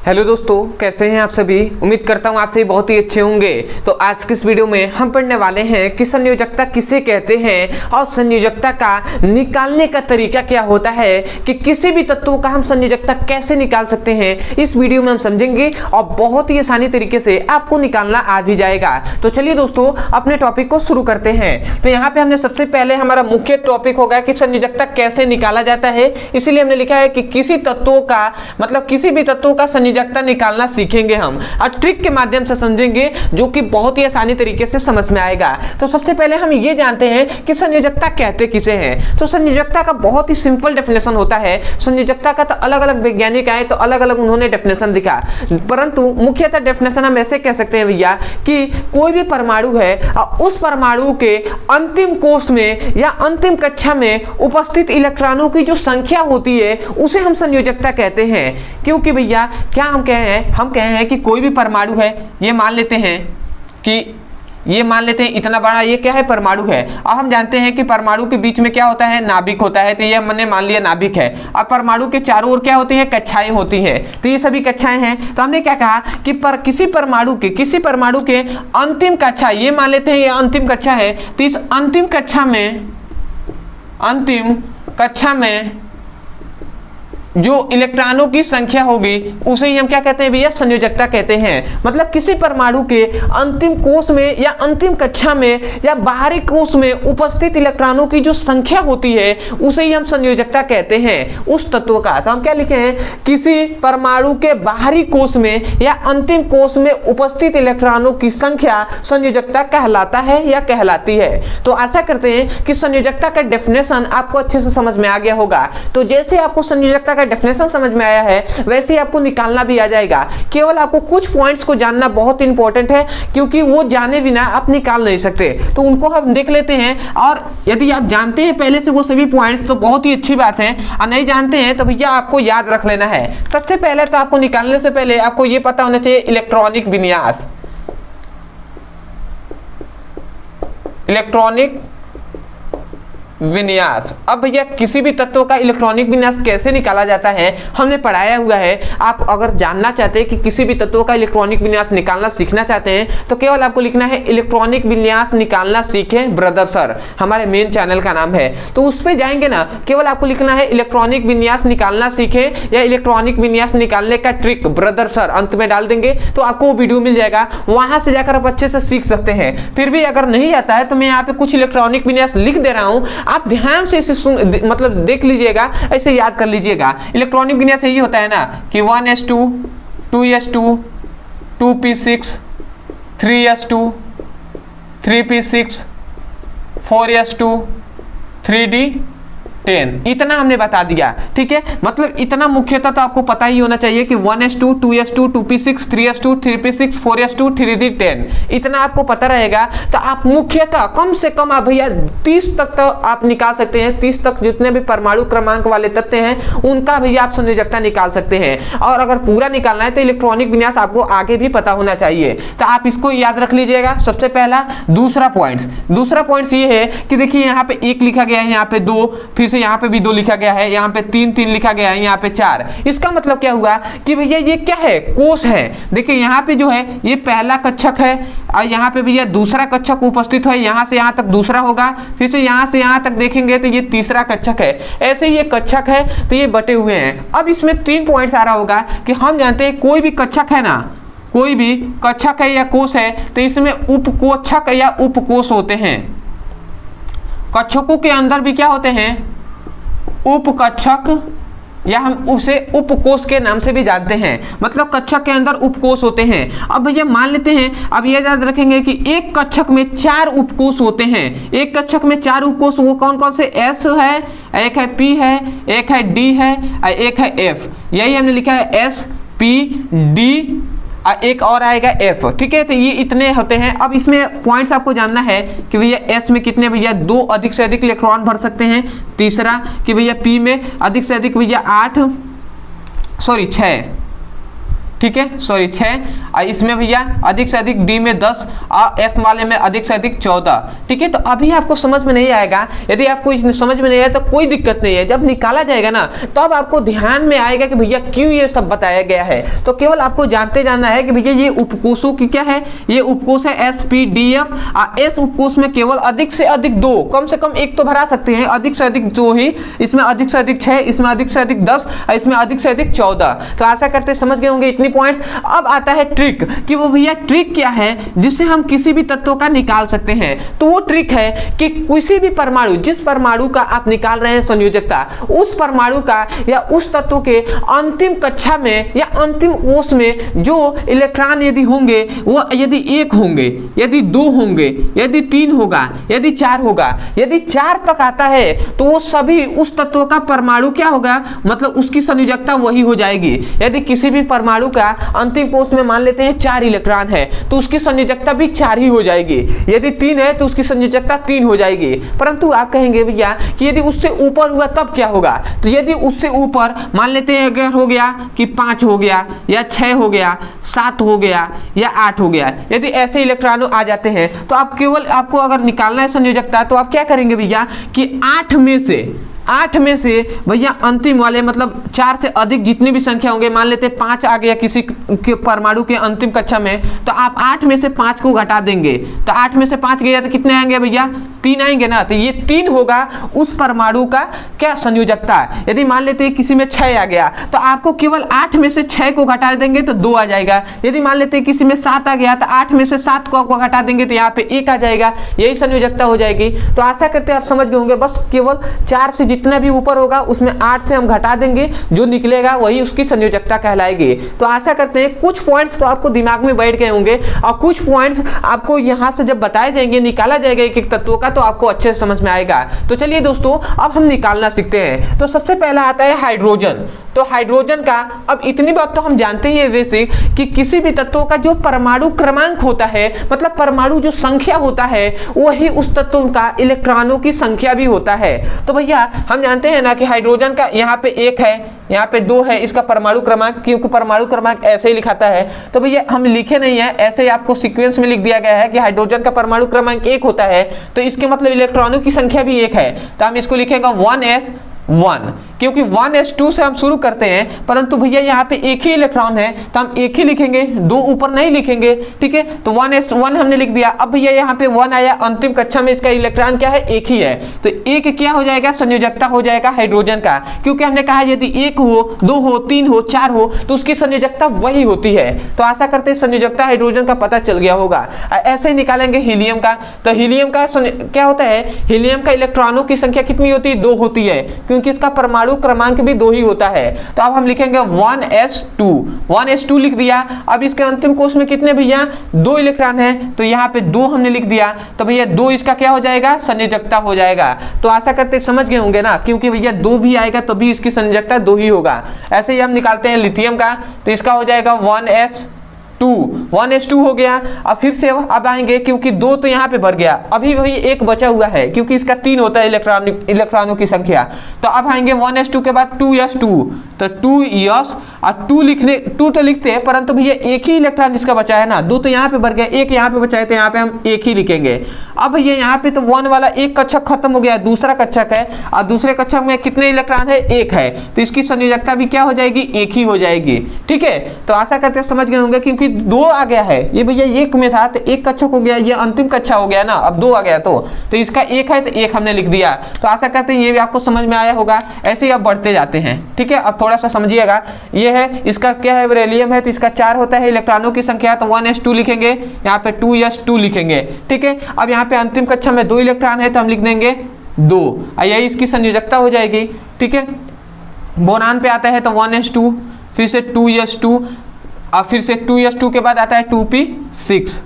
Hello दोस्तों, कैसे हैं आप सभी। उम्मीद करता हूं आप सभी बहुत ही अच्छे होंगे। तो आज की इस वीडियो में हम पढ़ने वाले हैं कि संयोजकता किसे कहते हैं और संयोजकता का निकालने का तरीका क्या होता है, कि किसी भी तत्वों का हम संयोजकता कैसे निकाल सकते हैं। इस वीडियो में हम समझेंगे और बहुत ही आसानी तरीके से आपको निकालना आ भी जाएगा। तो चलिए दोस्तों, अपने टॉपिक को शुरू करते हैं। तो यहाँ पे हमने सबसे पहले हमारा मुख्य टॉपिक होगा कि संयोजकता कैसे निकाला जाता है। इसीलिए हमने लिखा है कि किसी तत्वों का मतलब किसी भी तत्वों का संयोजकता निकालना सीखेंगे हम और ट्रिक के माध्यम से समझेंगे, जो कि बहुत ही आसानी तरीके से समझ में आएगा। तो सबसे पहले हम ये जानते हैं कि संयोजकता कहते किसे हैं। तो संयोजकता का बहुत ही सिंपल डेफिनेशन होता है। संयोजकता का तो अलग अलग वैज्ञानिक आए तो अलग अलग उन्होंने डेफिनेशन दिखा, परंतु मुख्यतः डेफिनेशन हम ऐसे कह सकते हैं भैया कि कोई भी परमाणु है और उस परमाणु के अंतिम कोष में या अंतिम कक्षा में उपस्थित इलेक्ट्रॉनों की जो संख्या होती है उसे हम संयोजकता कहते हैं। क्योंकि भैया क्या हम कहे हैं कि कोई भी परमाणु है, ये मान लेते हैं इतना बड़ा ये क्या है, परमाणु है। और हम जानते हैं कि परमाणु के बीच में क्या होता है, नाभिक होता है। तो ये हमने मान लिया नाभिक है। अब परमाणु के चारों ओर क्या होती है, कक्षाएं होती हैं। तो ये सभी कक्षाएं हैं। तो हमने क्या कहा कि किसी परमाणु के अंतिम कक्षा, ये मान लेते हैं ये अंतिम कक्षा है। तो इस अंतिम कक्षा में जो इलेक्ट्रॉनों की संख्या होगी उसे ही हम क्या कहते हैं भैया, संयोजकता कहते हैं। मतलब किसी परमाणु के अंतिम कोष में या अंतिम कक्षा में या बाहरी कोष में उपस्थित इलेक्ट्रॉनों की जो संख्या होती है उसे ही हम संयोजकता कहते हैं उस तत्व का। तो हम क्या लिखे हैं, किसी परमाणु के बाहरी कोष में या अंतिम कोष में उपस्थित इलेक्ट्रॉनों की संख्या संयोजकता कहलाता है या कहलाती है। तो आशा करते हैं कि संयोजकता का डेफिनेशन आपको अच्छे से समझ में आ गया होगा। तो जैसे आपको संयोजकता डेफिनेशन समझ में आया है वैसे ही आपको निकालना भी आ जाएगा। केवल आपको कुछ पॉइंट्स को जानना बहुत इंपॉर्टेंट है, क्योंकि वो जाने बिना आप निकाल नहीं सकते। तो उनको हम देख लेते हैं, और यदि आप जानते हैं पहले से वो सभी पॉइंट्स तो बहुत ही अच्छी बात है, और नहीं जानते हैं तो भैया आपको याद रख लेना है। सबसे पहले तो आपको निकालने से पहले आपको ये पता होना चाहिए इलेक्ट्रॉनिक विन्यास। अब भैया किसी भी तत्व का इलेक्ट्रॉनिक विन्यास कैसे निकाला जाता है हमने पढ़ाया हुआ है। आप अगर जानना चाहते हैं कि किसी भी तत्व का इलेक्ट्रॉनिक विन्यास निकालना सीखना चाहते हैं तो केवल आपको लिखना है इलेक्ट्रॉनिक विन्यास निकालना सीखें ब्रदर सर, हमारे मेन चैनल का नाम है। तो उस पर जाएंगे ना, केवल आपको लिखना है इलेक्ट्रॉनिक विन्यास निकालना सीखें या इलेक्ट्रॉनिक विन्यास निकालने का ट्रिक ब्रदर सर, अंत में डाल देंगे तो आपको वो वीडियो मिल जाएगा। वहां से जाकर आप अच्छे से सीख सकते हैं। फिर भी अगर नहीं आता है तो मैं यहाँ पे कुछ इलेक्ट्रॉनिक विन्यास लिख दे रहा हूँ, आप ध्यान से इसे मतलब देख लीजिएगा, ऐसे याद कर लीजिएगा। इलेक्ट्रॉनिक विन्यास यही होता है ना कि 1s2 2s2 2p6 3s2 3p6 4s2 3d10, इतना हमने बता दिया। ठीक है, मतलब इतना मुख्यतः तो आपको पता ही होना चाहिए कि 1s2 2s2 2p6 3s2 3p6 4s2 3d10, इतना आपको पता रहेगा। तो आप मुख्यतः कम से कम आप भैया 30 तक तो आप निकाल सकते हैं। 30 तक जितने भी परमाणु क्रमांक वाले तत्व हैं उनका भैया आप संयोजकता निकाल सकते हैं। और अगर पूरा निकालना है तो इलेक्ट्रॉनिक विन्यास आपको आगे भी पता होना चाहिए। तो आप इसको याद रख लीजिएगा सबसे पहला। दूसरा पॉइंट ये है कि देखिए यहाँ पे 1 लिखा गया है, यहाँ पे 2, फिर से यहाँ पे भी 2 लिखा गया है, यहाँ पे 3 लिखा गया है, यहाँ पे 4। इसका मतलब क्या हुआ कि भैया ये क्या है, कोष है। देखिए यहाँ पे जो है ये पहला कक्षक है और यहाँ पे भैया दूसरा कक्षक उपस्थित है। यहाँ से यहाँ तक दूसरा होगा, फिर से यहाँ तक देखेंगे तो ये तीसरा कक्षक है। ऐसे ही ये कक्षक है तो ये बटे हुए हैं। अब इसमें 3 पॉइंट्स आ रहा होगा कि हम जानते हैं कोई भी कक्षक है ना, कोई भी कक्षक है या कोष है तो इसमें उपकोक्षक या उपकोष होते हैं। कक्षकों के अंदर भी क्या होते हैं, उपकक्षक, या हम उसे उपकोष के नाम से भी जानते हैं। मतलब कक्षक के अंदर उपकोष होते हैं। अब भैया मान लेते हैं, अब ये याद रखेंगे कि एक कक्षक में 4 उपकोष होते हैं। एक कक्षक में 4 उपकोष, वो कौन कौन से, S है, एक है P है, एक है D है और एक है F। यही हमने लिखा है S P D, एक और आएगा F। ठीक है, तो ये इतने होते हैं। अब इसमें पॉइंट्स आपको जानना है कि भैया S में कितने भैया 2 अधिक से अधिक इलेक्ट्रॉन भर सकते हैं। तीसरा कि भैया P में अधिक से अधिक भैया 6 ठीक है, सॉरी 6, और इसमें भैया अधिक से अधिक डी में 10 और एफ वाले में अधिक से अधिक 14। ठीक है, तो अभी आपको समझ में नहीं आएगा, यदि आपको समझ में नहीं आया तो कोई दिक्कत नहीं है, जब निकाला जाएगा ना तब आपको ध्यान में आएगा कि भैया क्यों ये सब बताया गया है। तो केवल आपको जानते जाना है कि भैया ये उपकोषों की क्या है, ये उपकोष है एस पी डी एफ, एस उपकोष में केवल अधिक से अधिक 2, कम से कम एक तो भरा सकते हैं, अधिक से अधिक 2 ही, इसमें अधिक से अधिक 6, इसमें अधिक से अधिक 10 और इसमें अधिक से अधिक 14। तो आशा करते समझ गए होंगे इतनी पॉइंट्स। अब आता है ट्रिक कि वो भैया ट्रिक क्या है जिससे हम किसी भी तत्व का निकाल सकते हैं। तो वो ट्रिक है कि किसी भी परमाणु, जिस परमाणु का आप निकाल रहे हैं संयोजकता, उस परमाणु का या उस तत्व के अंतिम कक्षा में या अंतिम कोश में जो इलेक्ट्रॉन यदि होंगे वो यदि 1 होंगे, यदि 2 होंगे, यदि 3 होगा, यदि 4 होगा, यदि 4 तक आता है तो वो सभी उस तत्व का परमाणु क्या होगा, मतलब उसकी संयोजकता वही हो जाएगी। यदि किसी भी परमाणु का अंतिम कोश में मान लेते हैं 4 इलेक्ट्रॉन है तो उसकी संयोजकता भी 4 ही हो जाएगी, यदि 3 है तो उसकी संयोजकता 3 हो जाएगी। परंतु आप कहेंगे भैया कि यदि उससे ऊपर हुआ तब क्या होगा, तो यदि उससे ऊपर मान लेते हैं अगर हो गया कि 5 हो गया या 6 हो गया, 7 हो गया या 8 हो गया, यदि ऐसे इलेक्ट्रॉन आ जाते हैं तो आप केवल आपको अगर निकालना है संयोजकता तो आप क्या करेंगे भैया कि 8 में से भैया अंतिम वाले मतलब 4 से अधिक जितनी भी संख्या होंगे, मान लेते 5 आ गया किसी के परमाणु के अंतिम कक्षा में, तो आप 8 में से 5 को घटा देंगे, तो 8 में से 5 गया तो कितने आएंगे भैया, 3 आएंगे ना। तो ये 3 होगा उस परमाणु का क्या संयोजकता। यदि मान लेते हैं किसी में 6 आ गया तो आपको केवल 8 में से 6 को घटा देंगे तो 2 आ जाएगा। यदि मान लेते हैं किसी में 7 आ गया तो 8 में से 7 को घटा देंगे तो यहाँ पे 1 आ जाएगा, यही संयोजकता हो जाएगी। तो आशा करते हैं आप समझ गए होंगे, बस केवल 4 से जितना भी ऊपर होगा उसमें 8 से हम घटा देंगे, जो निकलेगा वही उसकी संयोजकता कहलाएगी। तो आशा करते हैं कुछ पॉइंट्स तो आपको दिमाग में बैठ गए होंगे और कुछ पॉइंट्स आपको यहाँ से जब बताए जाएंगे, निकाला जाएगा एक एक तत्वों का, तो आपको अच्छे से समझ में आएगा। तो चलिए दोस्तों अब हम निकालना सीखते हैं। तो सबसे पहला आता है हाइड्रोजन। तो हाइड्रोजन का अब इतनी बात तो हम जानते ही है बेसिक कि किसी भी तत्व का जो परमाणु क्रमांक होता है, मतलब परमाणु जो संख्या होता है, वही उस तत्व का इलेक्ट्रॉनों की संख्या भी होता है। तो भैया हम जानते हैं ना कि हाइड्रोजन का यहाँ पे 1 है, यहाँ पे 2 है, इसका परमाणु क्रमांक, क्योंकि परमाणु क्रमांक ऐसे ही लिखाता है। तो भैया हम लिखे नहीं है, ऐसे ही आपको सीक्वेंस में लिख दिया गया है कि हाइड्रोजन का परमाणु क्रमांक 1 होता है, तो इसके मतलब इलेक्ट्रॉनों की संख्या भी 1 है। तो हम इसको लिखेगा 1s1, क्योंकि 1s2 से हम शुरू करते हैं, परंतु भैया यहाँ पे एक ही इलेक्ट्रॉन है तो हम एक ही लिखेंगे, 2 ऊपर नहीं लिखेंगे। ठीक है, तो 1s1 हमने लिख दिया। अब भैया यहाँ पे 1 आया, अंतिम कक्षा में इसका इलेक्ट्रॉन क्या है, 1 ही है, तो 1 क्या हो जाएगा, संयोजकता हो जाएगा हाइड्रोजन का, क्योंकि हमने कहा यदि 1 हो, 2 हो, 3 हो, 4 हो तो उसकी संयोजकता वही होती है। तो आशा करते हैं संयोजकता हाइड्रोजन का पता चल गया होगा। ऐसे ही निकालेंगे हीलियम का। तो हीलियम का क्या होता है, हीलियम का इलेक्ट्रॉनों की संख्या कितनी होती है, 2 होती है, क्योंकि इसका परमाणु क्रमांक भी 2 ही होता है। तो अब हम लिखेंगे 1s2 लिख दिया। अब इसके अंतिम कोश में कितने भैया, 2 इलेक्ट्रॉन है, तो यहाँ पे 2 हमने लिख दिया। तो भैया 2 इसका क्या हो जाएगा, संयोजकता हो जाएगा। तो आशा करते समझ गए होंगे ना, क्योंकि भैया 2 भी आएगा तो भी इसकी संयोजकता 2 ही होगा। ऐसे ही हम निकालते हैं लिथियम का, तो इसका हो जाएगा 1s2 हो गया। अब फिर से अब आएंगे, क्योंकि 2 तो यहाँ पे भर गया, अभी वही 1 बचा हुआ है, क्योंकि इसका 3 होता है इलेक्ट्रॉनों की संख्या। तो अब आएंगे 1s2 के बाद 2s2, तो 2s और 2 तो लिखते हैं, परंतु भैया एक ही इलेक्ट्रॉन इसका बचा है ना, 2 तो यहाँ पे भर गया, 1 यहाँ पे बचा है, तो यहाँ पे हम 1 ही लिखेंगे। अब भैया यहाँ पे तो 1 वाला एक कक्षक खत्म हो गया, दूसरा कक्षक है, और दूसरे कक्षक में कितने इलेक्ट्रॉन है, 1 है, तो इसकी संयोजकता भी क्या हो जाएगी, 1 ही हो जाएगी। ठीक है, तो आशा करते समझ गए होंगे, क्योंकि 2 आ गया है, ये भैया 1 में था तो 1 कक्षक हो गया, ये अंतिम कक्षा हो गया ना, अब 2 आ गया तो इसका 1 है तो 1 हमने लिख दिया। तो आशा करते हैं ये भी आपको समझ में आया होगा। ऐसे ही अब बढ़ते जाते हैं। ठीक है, अब थोड़ा सा समझिएगा, ये है इसका क्या है, बेरिलियम है, तो इसका 4 होता है इलेक्ट्रॉनों की संख्या, तो 1s2 लिखेंगे, यहाँ पे 2s2 लिखेंगे। ठीक है, अब यहाँ पे अंतिम कक्षा में 2 इलेक्ट्रॉन है तो हम लिख देंगे 2, यही इसकी संयोजकता हो जाएगी। ठीक है, बोरान पे आता है तो 1s2, फिर से 2s2, और फिर से 2s2 के बाद आता है 2p6,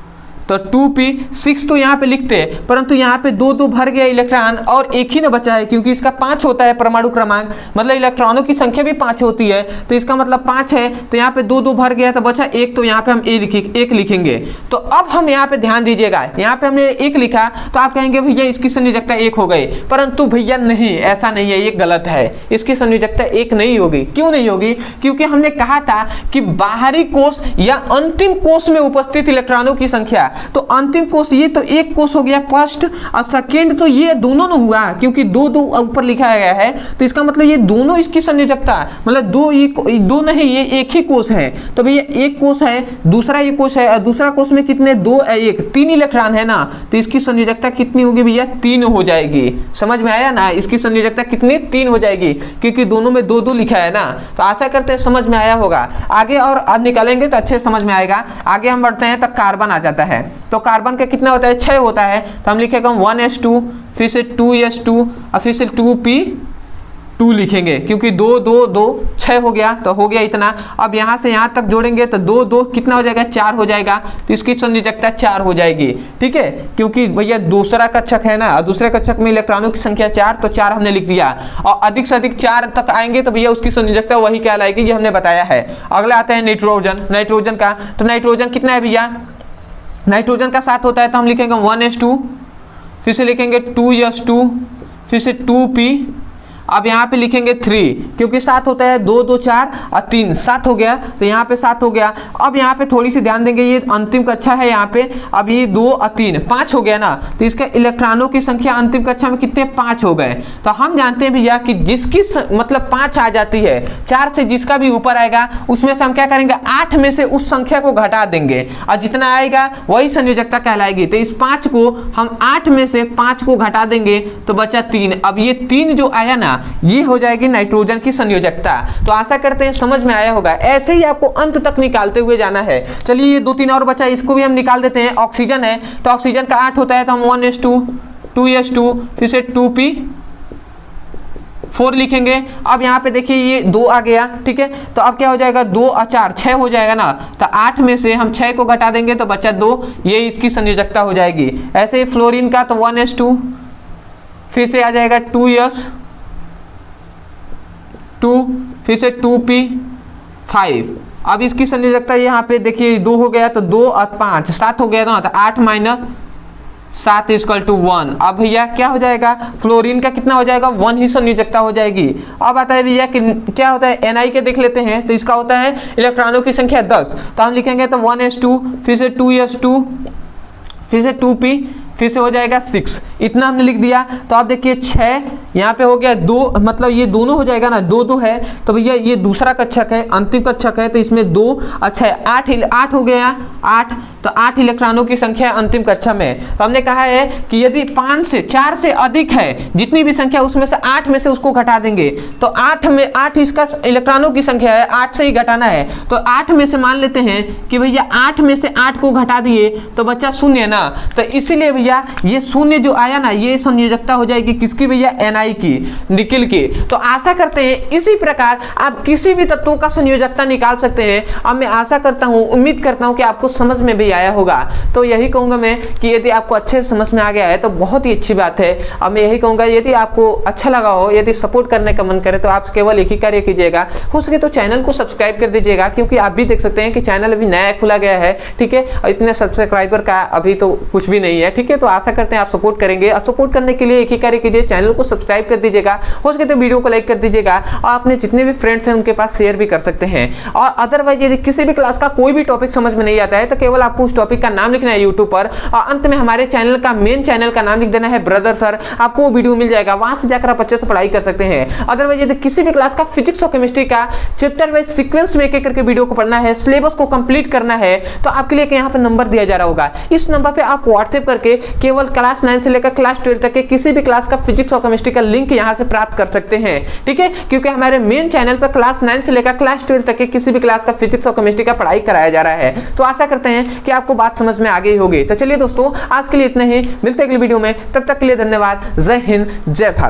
तो 2p6 तो यहाँ पे लिखते हैं, परंतु यहाँ पे 2 भर गया इलेक्ट्रॉन और एक ही ना बचा है, क्योंकि इसका 5 होता है परमाणु क्रमांक, मतलब इलेक्ट्रॉनों की संख्या भी 5 होती है, तो इसका मतलब 5 है, तो यहाँ पे 2 भर गया तो बचा 1, तो यहाँ पे हम एक लिखेंगे। तो अब हम यहाँ पे ध्यान दीजिएगा, यहाँ पे हमने 1 लिखा तो आप कहेंगे भैया इसकी संयोजकता 1 हो गई, परंतु भैया नहीं, ऐसा नहीं है, ये गलत है, इसकी संयोजकता 1 नहीं होगी। क्यों नहीं होगी? क्योंकि हमने कहा था कि बाहरी कोष या अंतिम कोष में उपस्थित इलेक्ट्रॉनों की संख्या, तो अंतिम कोष ये तो 1 कोष हो गया फर्स्ट, और सेकेंड तो ये दोनों न हुआ, क्योंकि 2 ऊपर लिखा गया है, तो इसका मतलब ये दोनों इसकी संयोजकता, मतलब 2 नहीं, ये एक ही कोष है, तो भैया 1 कोष है, दूसरा ये कोष है, और दूसरा कोष में कितने 2 1 3 इलेक्ट्रॉन है ना, तो इसकी संयोजकता कितनी होगी भैया? 3 हो जाएगी। समझ में आया ना? इसकी संयोजकता कितनी? 3 हो जाएगी, क्योंकि दोनों में 2 लिखा है ना। तो आशा करते हैं समझ में आया होगा। आगे और अब निकालेंगे तो अच्छे समझ में आएगा। आगे हम बढ़ते हैं तो कार्बन आ जाता है, तो कार्बन का कितना होता है? 6 होता है, तो हम लिखेगा 1s2, फिर से 2s2 और फिर से 2p2 लिखेंगे, क्योंकि 2 2 2 6 हो गया, तो हो गया इतना। अब यहाँ से यहाँ तक जोड़ेंगे तो 2 2 कितना हो जाएगा? 4 हो जाएगा, तो इसकी संयोजकता 4 हो जाएगी। ठीक है, क्योंकि भैया दूसरा कक्षक है ना, और दूसरे कक्षक में इलेक्ट्रॉनों की संख्या 4, तो 4 हमने लिख दिया, और अधिक से अधिक 4 तक आएंगे तो भैया उसकी संयोजकता वही कहलाएगी, ये हमने बताया है। अगला आता है नाइट्रोजन। नाइट्रोजन का, तो नाइट्रोजन कितना है भैया? नाइट्रोजन का 7 होता है, तो हम लिखेंगे 1s2, फिर से लिखेंगे 2s2, फिर से 2p, अब यहाँ पे लिखेंगे 3, क्योंकि 7 होता है, 2 2 4 और 3 7 हो गया, तो यहाँ पे 7 हो गया। अब यहाँ पे थोड़ी सी ध्यान देंगे, ये अंतिम कक्षा है यहाँ पे, अब ये 2 और 3 5 हो गया ना, तो इसका इलेक्ट्रॉनों की संख्या अंतिम कक्षा में कितने? 5 हो गए। तो हम जानते हैं भैया कि जिसकी मतलब 5 आ जाती है, 4 से जिसका भी ऊपर आएगा उसमें से हम क्या करेंगे? 8 में से उस संख्या को घटा देंगे, और जितना आएगा वही संयोजकता कहलाएगी। तो इस 5 को हम 8 में से 5 को घटा देंगे तो बचा 3। अब ये 3 जो आया ना, ये हो जाएगी नाइट्रोजन की संयोजकता। तो आशा करते हैं समझ में आया होगा। ऐसे ही आपको अंत तक निकालते हुए जाना है। चलिए ये 2 3 और बचा, इसको भी हम निकाल देते हैं। ऑक्सीजन है, तो ऑक्सीजन का 8 होता है, तो हम 1s2, 2s2, फिर से 2p4 लिखेंगे। अब यहाँ पे देखिए ये 2 आ गया, ठीक है, तो अब क्या हो जाएगा? 2 और 4 6 हो जाएगा ना, तो 8 में से हम 6 को घटा देंगे तो बचा 2, ये इसकी संयोजकता हो जाएगी। ऐसे ही फ्लोरीन का, तो 1s2, फिर से आ जाएगा 2s2, फिर से 2p5। अब इसकी संयोजकता यहाँ पे देखिए 2 हो गया, तो 2 और 5 7 हो गया ना, तो 8 - 7 = 1। अब भैया क्या हो जाएगा? फ्लोरीन का कितना हो जाएगा? 1 ही संयोजकता हो जाएगी। अब आता है भैया कि क्या होता है? Ni के देख लेते हैं, तो इसका होता है इलेक्ट्रॉनों की संख्या 10, तो हम लिखेंगे तो 1s2, फिर से 2s2, फिर से 2p, फिर से हो जाएगा 6। इतना हमने लिख दिया। तो आप देखिए 6 यहाँ पे हो गया 2, मतलब ये दोनों हो जाएगा ना, 2 2 है, तो भैया ये दूसरा कक्षक है, अंतिम कक्षक है, तो इसमें 2 अच्छा 8 हो गया 8, तो 8 इलेक्ट्रॉनों की संख्या अंतिम कक्षा में। तो हमने कहा है कि यदि 5 से 4 से अधिक है, जितनी भी संख्या उसमें से 8 में से उसको घटा देंगे, तो 8 में 8 इसका इलेक्ट्रॉनों की संख्या है, 8 से ही घटाना है, तो 8 में से मान लेते हैं कि भैया 8 में से 8 को घटा दिए तो बच्चा 0 ना, तो इसीलिए भैया ये 0 जो आया ना, ये संयोजकता हो जाएगी किसकी भैया? Ni की, निकिल की। तो आशा करते हैं इसी प्रकार आप किसी भी तत्वों का संयोजकता निकाल सकते हैं। अब मैं आशा करता हूँ, उम्मीद करता हूँ कि आपको समझ में भी आया होगा। तो यही कहूँगा मैं कि यदि आपको अच्छे से समझ में आ गया है तो बहुत ही अच्छी बात है। अब मैं यही कहूँगा यदि आपको अच्छा लगा हो, यदि सपोर्ट करने का मन करे, तो आप केवल एक ही कार्य कीजिएगा, हो सके तो चैनल को सब्सक्राइब कर दीजिएगा, क्योंकि आप भी देख सकते हैं कि चैनल अभी नया खुला गया है, ठीक है, और इतने सब्सक्राइबर का अभी तो कुछ भी नहीं है, ठीक है। तो आशा करते हैं आप सपोर्ट करेंगे, और सपोर्ट करने के लिए एक ही कार्य कीजिए, चैनल को सब्सक्राइब कर दीजिएगा, हो सके तो वीडियो को लाइक कर दीजिएगा, और अपने जितने भी फ्रेंड्स हैं उनके पास शेयर भी कर सकते हैं। और अदरवाइज यदि किसी भी क्लास का कोई भी टॉपिक समझ में नहीं आता है, तो केवल आपको उस टॉपिक का नाम लिखना है यूट्यूब पर, और अंत में हमारे चैनल का मेन चैनल का नाम लिख देना है ब्रदर सर, आपको वो वीडियो मिल जाएगा, वहां से जाकर आप अच्छे से पढ़ाई कर सकते हैं। अदरवाइज यदि किसी भी क्लास का फिजिक्स और केमिस्ट्री का चैप्टर वाइज सीक्वेंस में एक एक करके वीडियो को पढ़ना है, सिलेबस को कंप्लीट करना है, तो आपके लिए यहाँ पर नंबर दिया जा रहा होगा, इस नंबर पे आप व्हाट्सएप करके केवल क्लास 9 से लेकर क्लास 12 तक के किसी भी क्लास का फिजिक्स और केमिस्ट्री का लिंक यहाँ से प्राप्त कर सकते हैं, ठीक है, क्योंकि हमारे मेन चैनल पर क्लास 9 से लेकर क्लास 12 तक के किसी भी क्लास का फिजिक्स और केमिस्ट्री का पढ़ाई कराया जा रहा है। तो आशा करते हैं कि आपको बात समझ में आ गई होगी। तो चलिए दोस्तों, आज के लिए इतना ही, मिलते हैं अगली वीडियो में, तब तक के लिए धन्यवाद। जय हिंद, जय भारत।